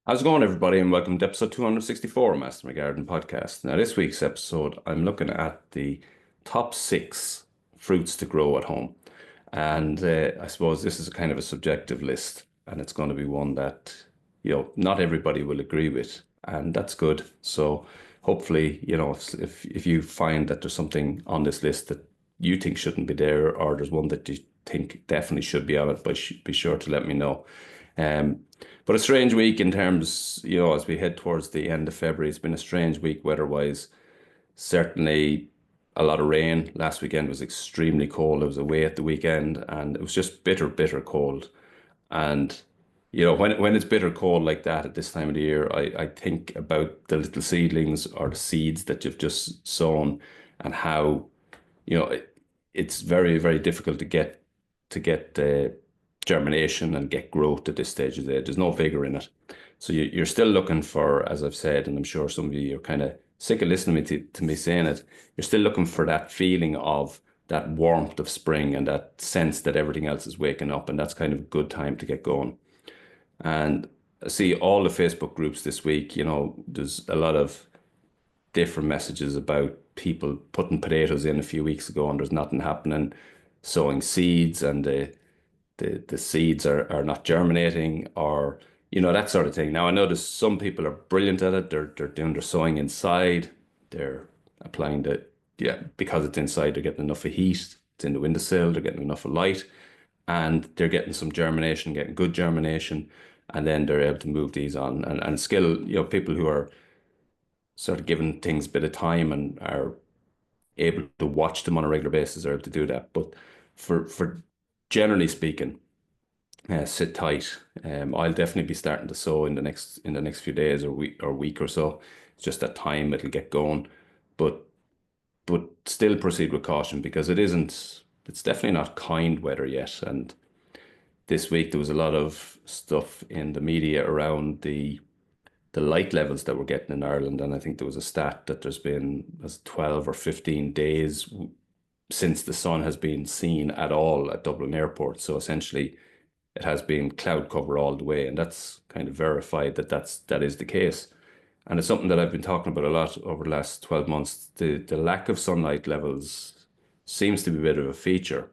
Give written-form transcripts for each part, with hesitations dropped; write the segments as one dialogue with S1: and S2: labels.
S1: How's it going, everybody, and welcome to episode 264 of Master My Garden podcast. Now, this week's episode, I'm looking at the top six fruits to grow at home. And I suppose this is a kind of a subjective list, and it's going to be one that, not everybody will agree with, and that's good. So hopefully, if you find that there's something on this list that you think shouldn't be there, or there's one that you think definitely should be on it, but be sure to let me know. Um, but a strange week in terms, as we head towards the end of February, it's been a strange week weather-wise. Certainly a lot of rain. Last weekend was extremely cold. I was away at the weekend and it was just bitter, bitter cold. And when it's bitter cold like that at this time of the year, I think about the little seedlings or the seeds that you've just sown and how, it's very, very difficult to get germination and get growth at this stage of the day. There's no vigor in it. So you're still looking for, as I've said, and I'm sure some of you are kind of sick of listening to me saying it, you're still looking for that feeling of that warmth of spring and that sense that everything else is waking up. And that's kind of a good time to get going. And I see all the Facebook groups this week, there's a lot of different messages about people putting potatoes in a few weeks ago and there's nothing happening, sowing seeds and the seeds are not germinating or that sort of thing. Now I know there's some people are brilliant at it. They're doing their sowing inside. They're applying the yeah, because it's inside, they're getting enough of heat. It's in the windowsill, they're getting enough of light, and they're getting some germination, getting good germination, and then they're able to move these on. And skill, people who are sort of giving things a bit of time and are able to watch them on a regular basis are able to do that. But for generally speaking, sit tight. I'll definitely be starting to sow in the next few days or week or so. It's just that time it'll get going, but still proceed with caution because it isn't. It's definitely not kind weather yet. And this week there was a lot of stuff in the media around the light levels that we're getting in Ireland, and I think there was a stat that there's been as 12 or 15 days since the sun has been seen at all at Dublin Airport. So essentially it has been cloud cover all the way, and that's kind of verified that that is the case. And it's something that I've been talking about a lot over the last 12 months. The lack of sunlight levels seems to be a bit of a feature.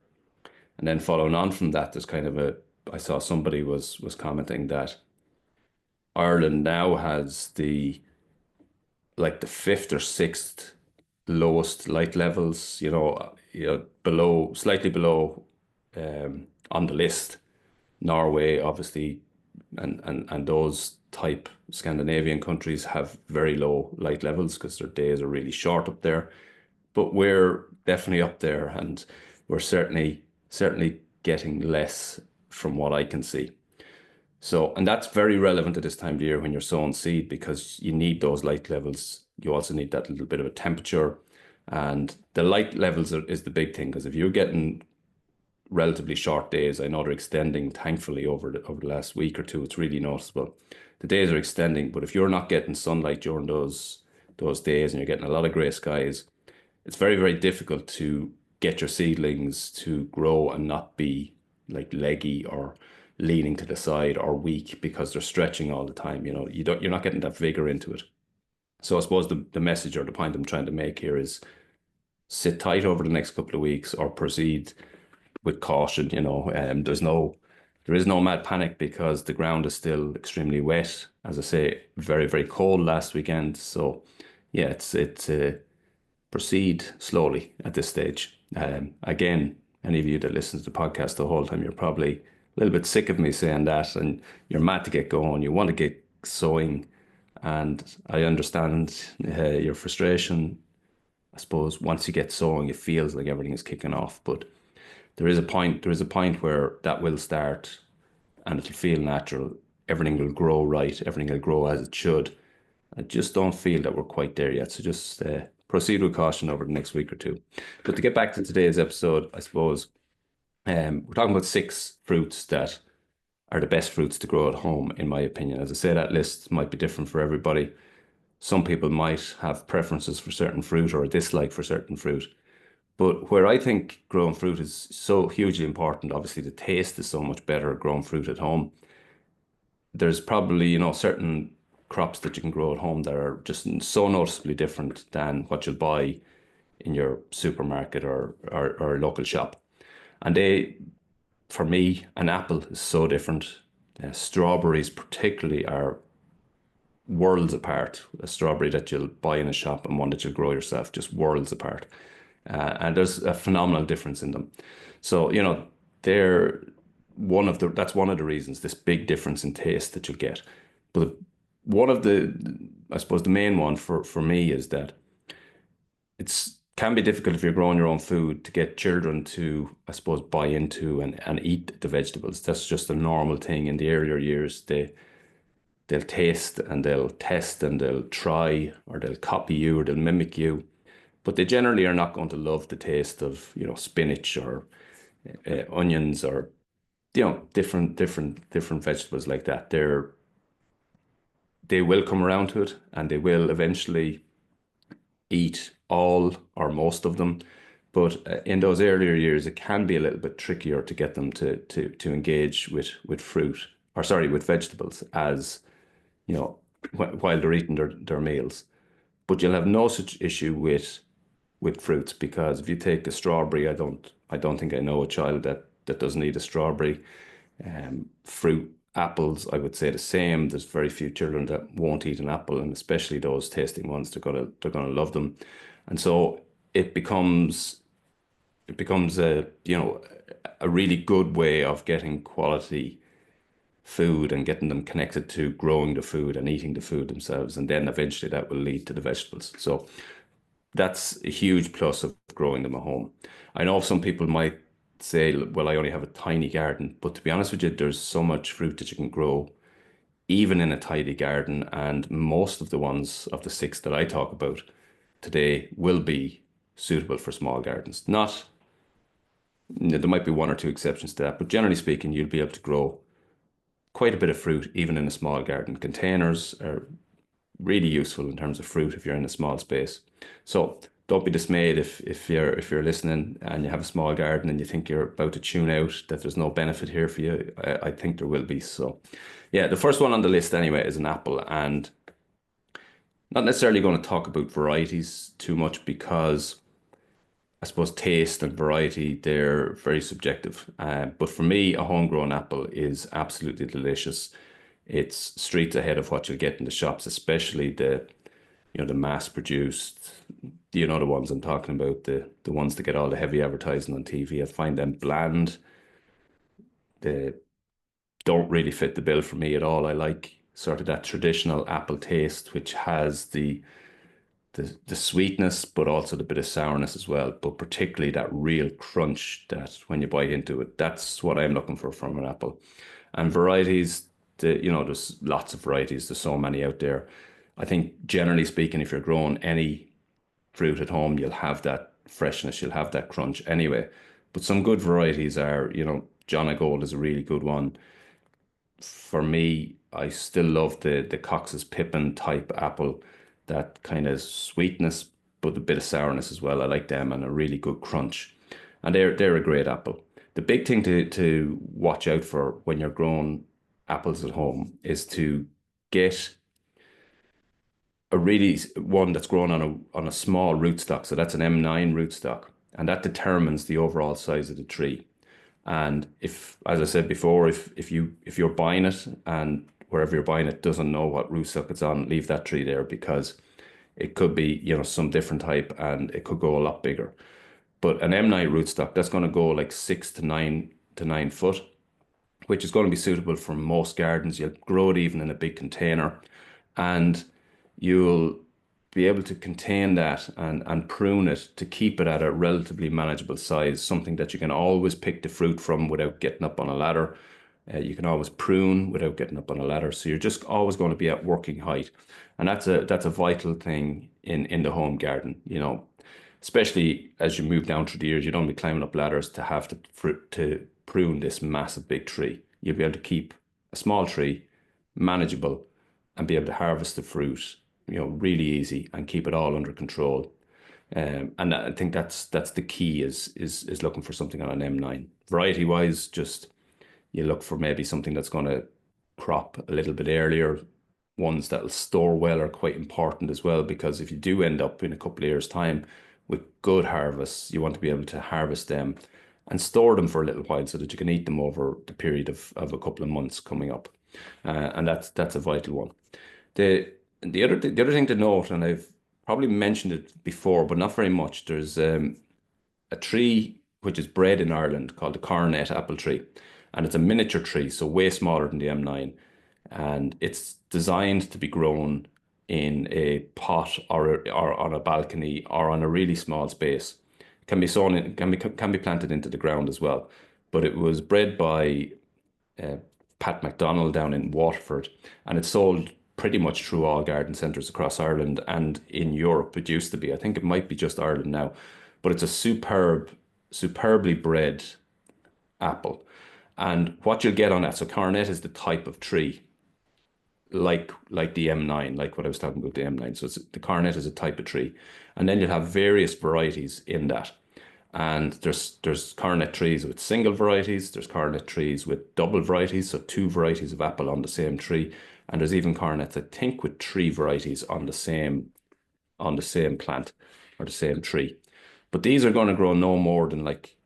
S1: And then following on from that, there's kind of I saw somebody was commenting that Ireland now has the fifth or sixth lowest light levels, below, slightly below on the list. Norway, obviously, and those type Scandinavian countries have very low light levels because their days are really short up there. But we're definitely up there, and we're certainly getting less from what I can see. So, and that's very relevant at this time of year when you're sowing seed because you need those light levels. You also need that little bit of a temperature, and the light levels is the big thing because if you're getting relatively short days. I know they're extending, thankfully, over the last week or two. It's really noticeable. The days are extending, but if you're not getting sunlight during those days and you're getting a lot of grey skies, it's very, very difficult to get your seedlings to grow and not be like leggy or leaning to the side or weak because they're stretching all the time. You're not getting that vigor into it. So I suppose the message or the point I'm trying to make here is sit tight over the next couple of weeks or proceed with caution, there is no mad panic because the ground is still extremely wet. As I say, very, very cold last weekend. So yeah, it's proceed slowly at this stage. Again, any of you that listen to the podcast the whole time, you're probably a little bit sick of me saying that and you're mad to get going. You want to get sowing. And I understand your frustration. I suppose once you get sowing, it feels like everything is kicking off, but there is a point where that will start and it'll feel natural. Everything will grow right. Everything will grow as it should. I just don't feel that we're quite there yet. So just proceed with caution over the next week or two. But to get back to today's episode, I suppose we're talking about six fruits that are the best fruits to grow at home, in my opinion. As I say, that list might be different for everybody. Some people might have preferences for certain fruit or a dislike for certain fruit. But where I think growing fruit is so hugely important, obviously the taste is so much better growing fruit at home. there's probably, certain crops that you can grow at home that are just so noticeably different than what you'll buy in your supermarket or local shop. And for me, an apple is so different. Strawberries, particularly, are worlds apart. A strawberry that you'll buy in a shop and one that you'll grow yourself, just worlds apart. And there's a phenomenal difference in them. So, they're that's one of the reasons, this big difference in taste that you get. But one of the, I suppose, the main one for me is that it's can be difficult if you're growing your own food to get children to, I suppose, buy into and eat the vegetables. That's just a normal thing in the earlier years. They'll taste and they'll test and they'll try or they'll copy you or they'll mimic you, but they generally are not going to love the taste of, spinach or onions or, different vegetables like that. They will come around to it and they will eventually eat all or most of them. But in those earlier years, it can be a little bit trickier to get them to engage with fruit, or sorry, with vegetables, as while they're eating their meals. But you'll have no such issue with fruits, because if you take a strawberry, I don't think I know a child that doesn't eat a strawberry. Fruit, apples, I would say the same. There's very few children that won't eat an apple, and especially those tasting ones, they're gonna love them. And so it becomes a really good way of getting quality food and getting them connected to growing the food and eating the food themselves. And then eventually that will lead to the vegetables. So that's a huge plus of growing them at home. I know some people might say, well, I only have a tiny garden, but to be honest with you, there's so much fruit that you can grow even in a tidy garden. And most of the ones of the six that I talk about today will be suitable for small gardens. Not, there might be one or two exceptions to that, but generally speaking, you'll be able to grow quite a bit of fruit even in a small garden. Containers are really useful in terms of fruit if you're in a small space. So don't be dismayed if you're listening and you have a small garden and you think you're about to tune out, that there's no benefit here for you. I think there will be. So yeah, the first one on the list anyway is an apple, and not necessarily going to talk about varieties too much, because I suppose taste and variety, they're very subjective. But for me, a homegrown apple is absolutely delicious. It's streets ahead of what you'll get in the shops, especially the mass produced, the ones I'm talking about, the ones that get all the heavy advertising on TV. I find them bland. They don't really fit the bill for me at all. I like sort of that traditional apple taste, which has the sweetness, but also the bit of sourness as well. But particularly that real crunch that when you bite into it, that's what I'm looking for from an apple. And varieties, there's lots of varieties. There's so many out there. I think generally speaking, if you're growing any fruit at home, you'll have that freshness, you'll have that crunch anyway. But some good varieties are, John O' Gold is a really good one. For me, I still love the Cox's Pippin type apple, that kind of sweetness, but a bit of sourness as well. I like them, and a really good crunch. And they're a great apple. The big thing to watch out for when you're growing apples at home is to get a really one that's grown on a small rootstock. So that's an M9 rootstock, and that determines the overall size of the tree. And if, as I said before, if you're buying it and wherever you're buying it doesn't know what rootstock it's on, leave that tree there, because it could be, some different type and it could go a lot bigger. But an M9 rootstock, that's going to go like 6 to 9 foot, which is going to be suitable for most gardens. You'll grow it even in a big container, and you'll be able to contain that and prune it to keep it at a relatively manageable size, something that you can always pick the fruit from without getting up on a ladder. You can always prune without getting up on a ladder. So you're just always going to be at working height. And that's a vital thing in the home garden, especially as you move down through the years. You don't be climbing up ladders to have to prune this massive big tree. You'll be able to keep a small tree manageable and be able to harvest the fruit, really easy, and keep it all under control. And I think that's the key, is looking for something on an M9. Variety wise, just you look for maybe something that's going to crop a little bit earlier. Ones that'll store well are quite important as well, because if you do end up in a couple of years' time with good harvests, you want to be able to harvest them and store them for a little while so that you can eat them over the period of a couple of months coming up. And that's a vital one. The the other thing to note, and I've probably mentioned it before, but not very much. There's a tree which is bred in Ireland called the Coronet apple tree, and it's a miniature tree, so way smaller than the M9, and it's designed to be grown in a pot or on a balcony or on a really small space. Can be sown in, can be planted into the ground as well, but it was bred by uh, Pat McDonald down in Waterford, and it's sold pretty much through all garden centres across Ireland and in Europe. It used to be. I think it might be just Ireland now, but it's a superbly bred apple. And what you'll get on that, so Coronet is the type of tree, like the M9, like what I was talking about the M9. So the Coronet is a type of tree, and then you'll have various varieties in that. And there's Coronet trees with single varieties. There's Coronet trees with double varieties, so two varieties of apple on the same tree. And there's even Coronets, I think, with three varieties on the same plant or the same tree. But these are going to grow no more than like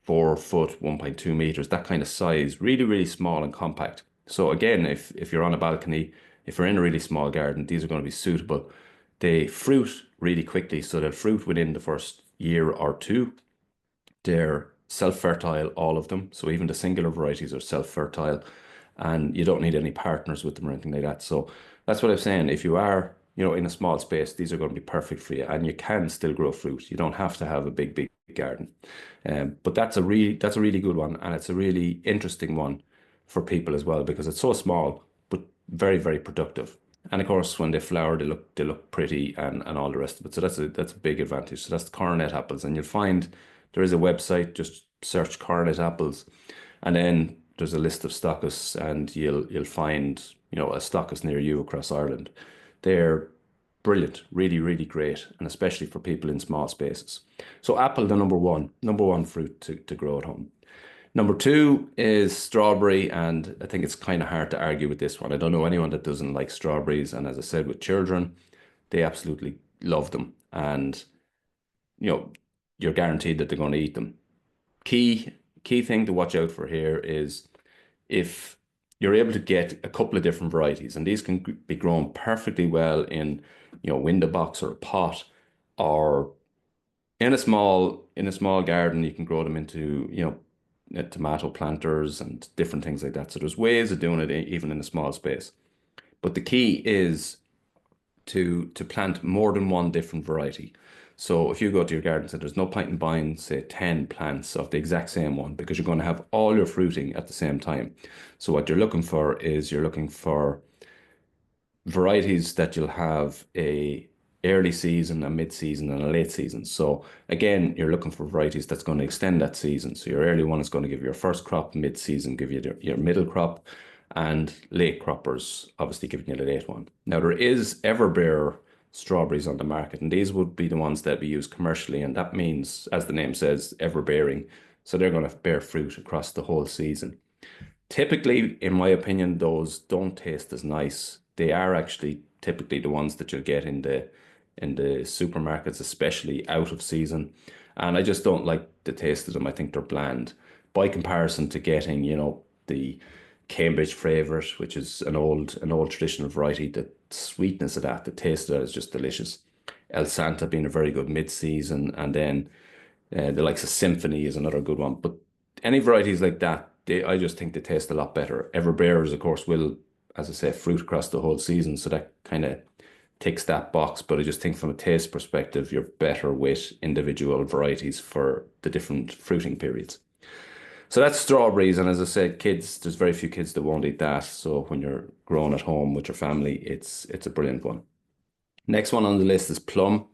S1: 4 foot, 1.2 meters, that kind of size, really, really small and compact. So again, if you're on a balcony, if you're in a really small garden, these are going to be suitable. They fruit really quickly, so they'll fruit within the first year or two. They're self-fertile, all of them. So even the singular varieties are self-fertile, and you don't need any partners with them or anything like that. So that's what I'm saying. If you are, in a small space, these are going to be perfect for you, and you can still grow fruit. You don't have to have a big garden. But that's a really good one, and it's a really interesting one for people as well because it's so small but very productive. And of course, when they flower, they look pretty and all the rest of it. So that's a big advantage. So that's the Coronet apples, and you'll find there is a website. Just search Coronet apples, and then there's a list of stockists, and you'll find a stockist near you across Ireland. They're brilliant, really great, and especially for people in small spaces. So apple, the number one fruit to grow at home. Number two is strawberry, and I think it's kind of hard to argue with this one. I don't know anyone that doesn't like strawberries, and as I said, with children, they absolutely love them, and you know, you're guaranteed that they're going to eat them. Key key thing to watch out for here is if you're able to get a couple of different varieties, and these can be grown perfectly well in, window box or a pot, or in a small garden, you can grow them into, tomato planters and different things like that. So there's ways of doing it even in a small space. But the key is to plant more than one different variety. So if you go to your garden center, there's no point in buying, say, 10 plants of the exact same one because you're going to have all your fruiting at the same time. So what you're looking for varieties that you'll have a early season, a mid-season, and a late season. So again, you're looking for varieties that's going to extend that season. So your early one is going to give you your first crop, mid-season give you your middle crop, and late croppers obviously giving you the late one. Now there is everbearer strawberries on the market, and these would be the ones that we use commercially, and that means, as the name says, ever-bearing. So they're going to bear fruit across the whole season. Typically, in my opinion, those don't taste as nice. They are actually typically the ones that you'll get in the supermarkets, especially out of season. And I just don't like the taste of them. I think they're bland by comparison to getting, the Cambridge favourite, which is an old traditional variety. The sweetness of that, the taste of that is just delicious. El Santa being a very good mid-season, and then the likes of Symphony is another good one. But any varieties like that, I just think they taste a lot better. Everbearers, of course, will, as I say, fruit across the whole season, so that kind of ticks that box. But I just think from a taste perspective, you're better with individual varieties for the different fruiting periods. So that's strawberries, and as I said, kids, there's very few kids that won't eat that. So when you're growing at home with your family, it's a brilliant one. Next one on the list is plum,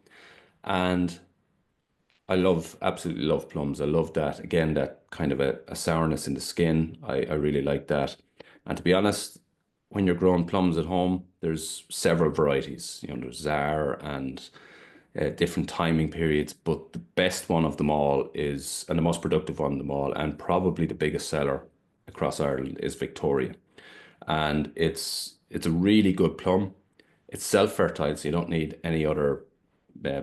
S1: and absolutely love plums. I love that. Again, that kind of a sourness in the skin. I really like that. And to be honest, when you're growing plums at home, there's several varieties. There's Czar and different timing periods, but the best one of them all is, and the most productive one of them all, and probably the biggest seller across Ireland is Victoria. and it's a really good plum. It's self-fertile, so you don't need any other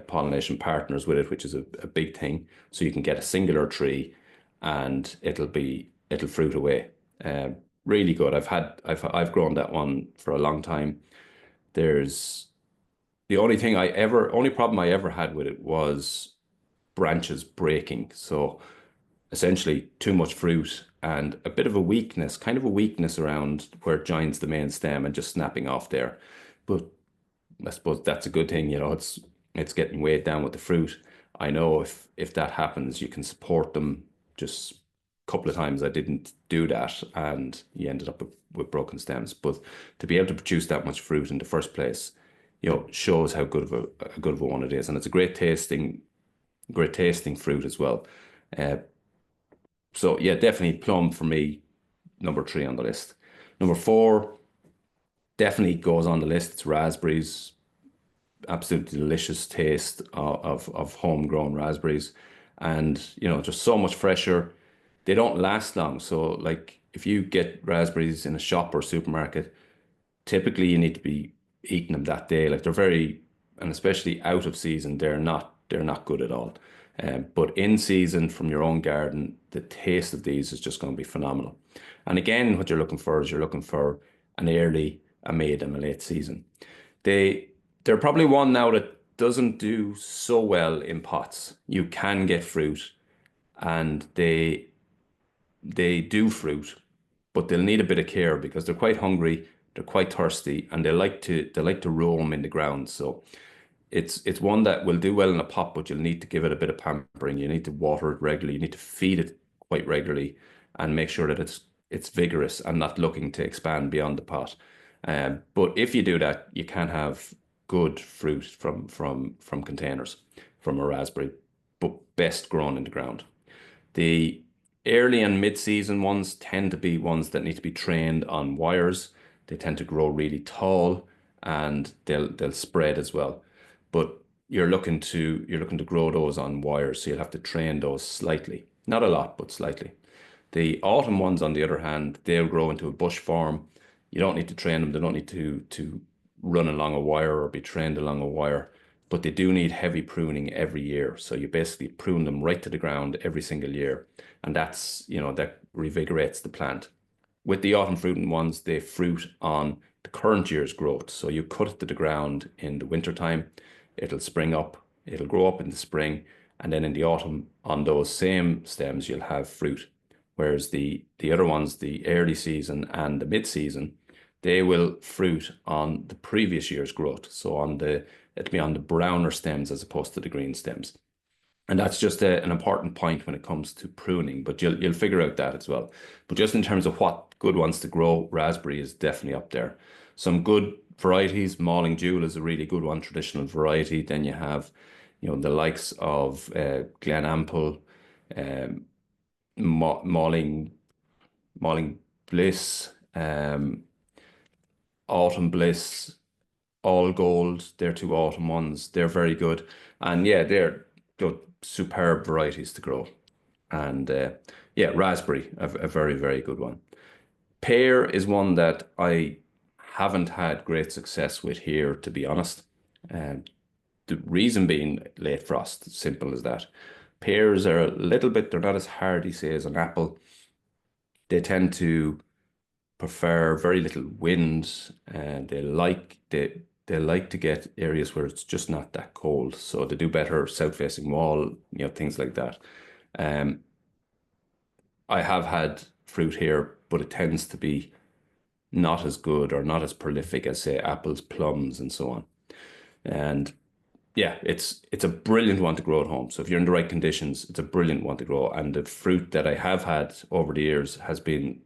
S1: pollination partners with it, which is a big thing. So you can get a singular tree, and it'll fruit away. Really good. I've grown that one for a long time. There's the only problem I ever had with it was branches breaking. So essentially too much fruit and a bit of a weakness, kind of a weakness around where it joins the main stem and just snapping off there. But I suppose that's a good thing, it's getting weighed down with the fruit. I know if that happens, you can support them. Just a couple of times I didn't do that and you ended up with broken stems. But to be able to produce that much fruit in the first place, shows how good of a one it is. And it's a great tasting fruit as well. Uh, so yeah, definitely plum for me, number three on the list. Number four definitely goes on the list. It's raspberries. Absolutely delicious taste of homegrown raspberries, and just so much fresher. They don't last long, so like if you get raspberries in a shop or supermarket, typically you need to be eating them that day. Like they're very, and especially out of season, they're not good at all. But in season from your own garden, the taste of these is just going to be phenomenal. And again, what you're looking for an early, a mid, and a late season. They they're probably one now that doesn't do so well in pots. You can get fruit, and they do fruit, but they'll need a bit of care because they're quite hungry, they're quite thirsty, and they like to roam in the ground. So it's one that will do well in a pot, but you'll need to give it a bit of pampering. You need to water it regularly. You need to feed it quite regularly and make sure that it's vigorous and not looking to expand beyond the pot. But if you do that, you can have good fruit from containers, from a raspberry, but best grown in the ground. The early and mid-season ones tend to be ones that need to be trained on wires. They tend to grow really tall and they'll spread as well. But you're looking to grow those on wires, so you'll have to train those slightly. Not a lot, but slightly. The autumn ones, on the other hand, they'll grow into a bush form. You don't need to train them. They don't need to run along a wire or be trained along a wire, but they do need heavy pruning every year. So you basically prune them right to the ground every single year, and that revigorates the plant. With the autumn fruiting ones, they fruit on the current year's growth. So you cut it to the ground in the winter time, it'll spring up, it'll grow up in the spring, and then in the autumn, on those same stems, you'll have fruit. Whereas the other ones, the early season and the mid season, they will fruit on the previous year's growth. So it'll be on the browner stems as opposed to the green stems. And that's just an important point when it comes to pruning, but you'll figure out that as well. But just in terms of what good ones to grow, raspberry is definitely up there. Some good varieties, Malling Jewel is a really good one, traditional variety. Then you have, the likes of Glen Ample, um, Malling, Malling Bliss, Autumn Bliss, All Gold. They're two autumn ones. They're very good, and yeah, they're good, superb varieties to grow. And yeah, raspberry, a very, very good one. Pear is one that I haven't had great success with here, to be honest. And the reason being late frost, simple as that. Pears are a little bit, they're not as hardy, say, as an apple. They tend to prefer very little wind, and they like to get areas where it's just not that cold. So they do better south-facing wall, things like that. Um, I have had fruit here, but it tends to be not as good or not as prolific as, say, apples, plums, and so on. And yeah, it's a brilliant one to grow at home. So if you're in the right conditions, it's a brilliant one to grow. And the fruit that I have had over the years has been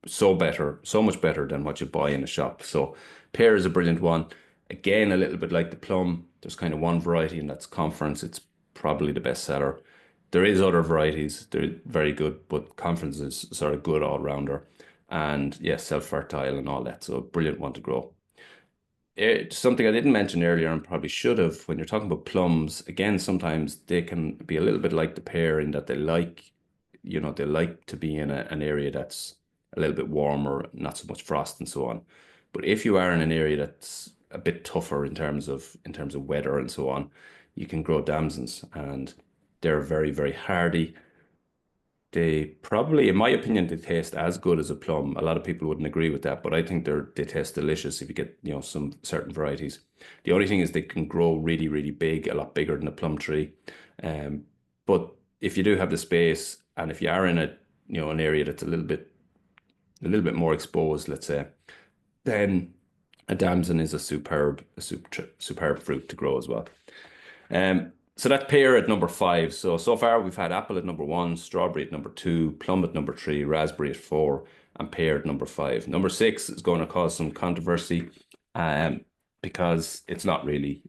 S1: so much better than what you buy in a shop. So pear is a brilliant one. Again, a little bit like the plum, there's kind of one variety, and that's Conference. It's probably the best seller. There is other varieties, they're very good, but Conference is sort of good all rounder. And yes, self-fertile and all that. So a brilliant one to grow. It's something I didn't mention earlier and probably should have. When you're talking about plums, again, sometimes they can be a little bit like the pear in that they like to be in an area that's a little bit warmer, not so much frost and so on. But if you are in an area that's a bit tougher in terms of weather and so on, you can grow damsons, and they're very, very hardy. They probably, in my opinion, they taste as good as a plum. A lot of people wouldn't agree with that, but I think they taste delicious if you get, some certain varieties. The only thing is they can grow really, really big, a lot bigger than a plum tree. Um, but if you do have the space, and if you are in an area that's a little bit more exposed, let's say, then a damson is a superb fruit to grow as well. So that's pear at number five. So far we've had apple at number one, strawberry at number two, plum at number three, raspberry at four, and pear at number five. Number six is going to cause some controversy, um, because it's not really,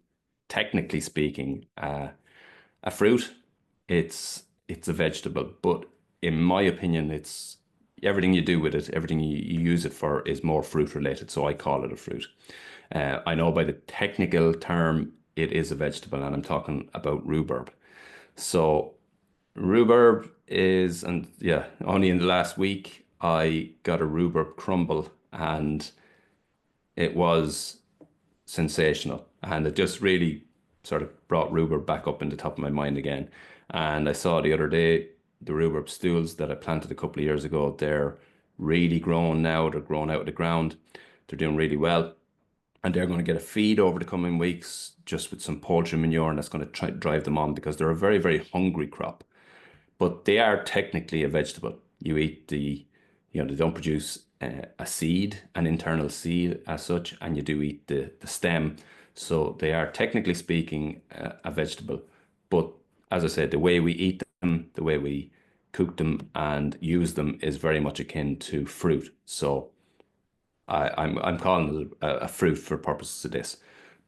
S1: technically speaking, a fruit. It's a vegetable, but in my opinion, it's everything you do with it, everything you use it for is more fruit related. So I call it a fruit. I know by the technical term it is a vegetable, and I'm talking about rhubarb. So rhubarb is, and yeah, only in the last week I got a rhubarb crumble, and it was sensational. And it just really sort of brought rhubarb back up in the top of my mind again. And I saw the other day the rhubarb stools that I planted a couple of years ago. They're really grown now. They're growing out of the ground. They're doing really well. And they're going to get a feed over the coming weeks just with some poultry manure, and that's going to try drive them on because they're a very, very hungry crop. But they are technically a vegetable. You eat they don't produce a seed, an internal seed as such, and you do eat the stem. So they are technically speaking a vegetable. But as I said, the way we eat them, the way we cook them and use them is very much akin to fruit. So I'm calling it a fruit for purposes of this.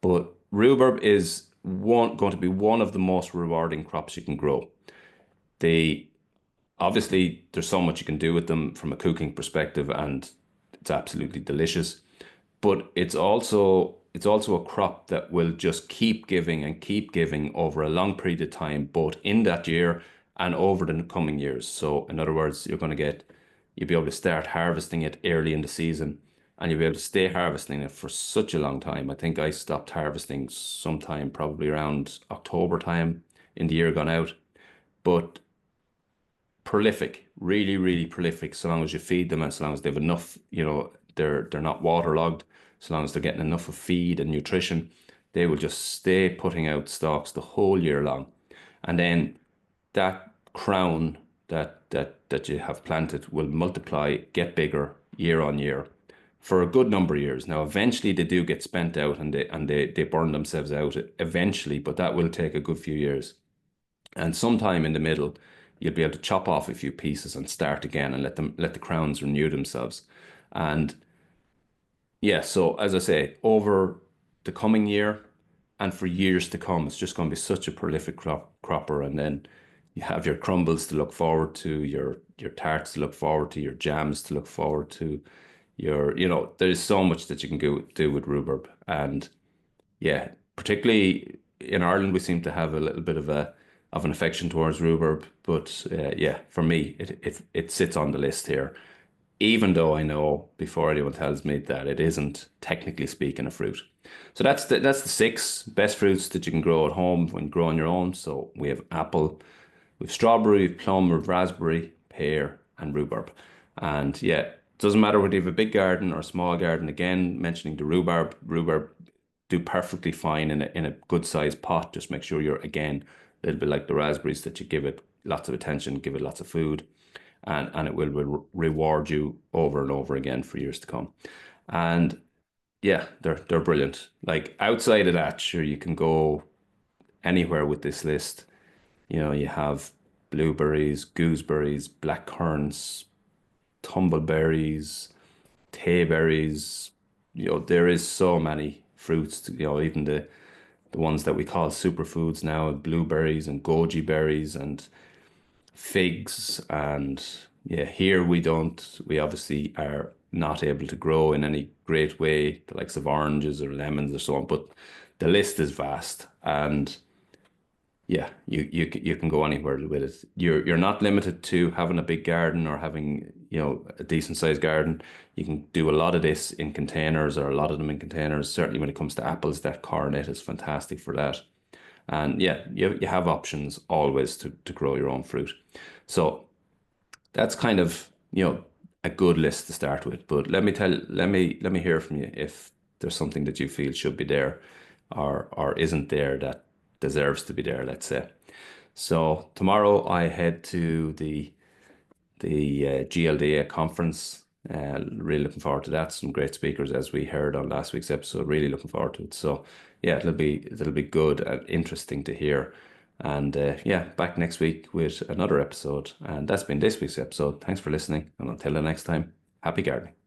S1: But rhubarb is going to be one of the most rewarding crops you can grow. They Obviously, there's so much you can do with them from a cooking perspective, and it's absolutely delicious. But it's also a crop that will just keep giving and keep giving over a long period of time, both in that year and over the coming years. So, in other words, you'll be able to start harvesting it early in the season, and you'll be able to stay harvesting it for such a long time. I think I stopped harvesting sometime probably around October time in the year gone out. But prolific, really, really prolific. So long as you feed them, and so long as they have enough, they're not waterlogged. So long as they're getting enough of feed and nutrition, they will just stay putting out stalks the whole year long. And then that crown that you have planted will multiply, get bigger year on year for a good number of years. Now, eventually they do get spent out, and they burn themselves out eventually, but that will take a good few years. And sometime in the middle, you'll be able to chop off a few pieces and start again and let the crowns renew themselves. And yeah, so as I say, over the coming year and for years to come, it's just going to be such a prolific cropper. And then you have your crumbles to look forward to, your tarts to look forward to, your jams to look forward to, there's so much that you can do with rhubarb. And yeah, particularly in Ireland, we seem to have a little bit of an affection towards rhubarb. But yeah, for me, it sits on the list here, even though I know before anyone tells me that it isn't technically speaking a fruit. So that's the six best fruits that you can grow at home when growing your own. So we have apple, we have strawberry, plum, or raspberry, pear, and rhubarb. And yeah, it doesn't matter whether you have a big garden or a small garden. Again, mentioning the rhubarb do perfectly fine in a good sized pot. Just make sure you're, again, a little bit like the raspberries, that you give it lots of attention, give it lots of food, and it will reward you over and over again for years to come. And yeah, they're brilliant. Like, outside of that, sure, you can go anywhere with this list. You have blueberries, gooseberries, blackcurrants, tumbleberries, tayberries. There is so many fruits, even the ones that we call superfoods now, blueberries and goji berries and figs. And yeah, here we obviously are not able to grow in any great way the likes of oranges or lemons or so on, but the list is vast. And yeah, you can go anywhere with it. You're not limited to having a big garden or having, a decent sized garden, you can do a lot of this in containers, or a lot of them in containers. Certainly when it comes to apples, that Coronet is fantastic for that. And yeah, you have options always to grow your own fruit. So that's kind of, a good list to start with. But let me hear from you if there's something that you feel should be there, or isn't there, that deserves to be there, let's say. So tomorrow I head to the GLDA conference. Really looking forward to that. Some great speakers, as we heard on last week's episode. Really looking forward to it. So yeah, it'll be good and interesting to hear. And yeah, back next week with another episode. And that's been this week's episode. Thanks for listening. And until the next time, happy gardening.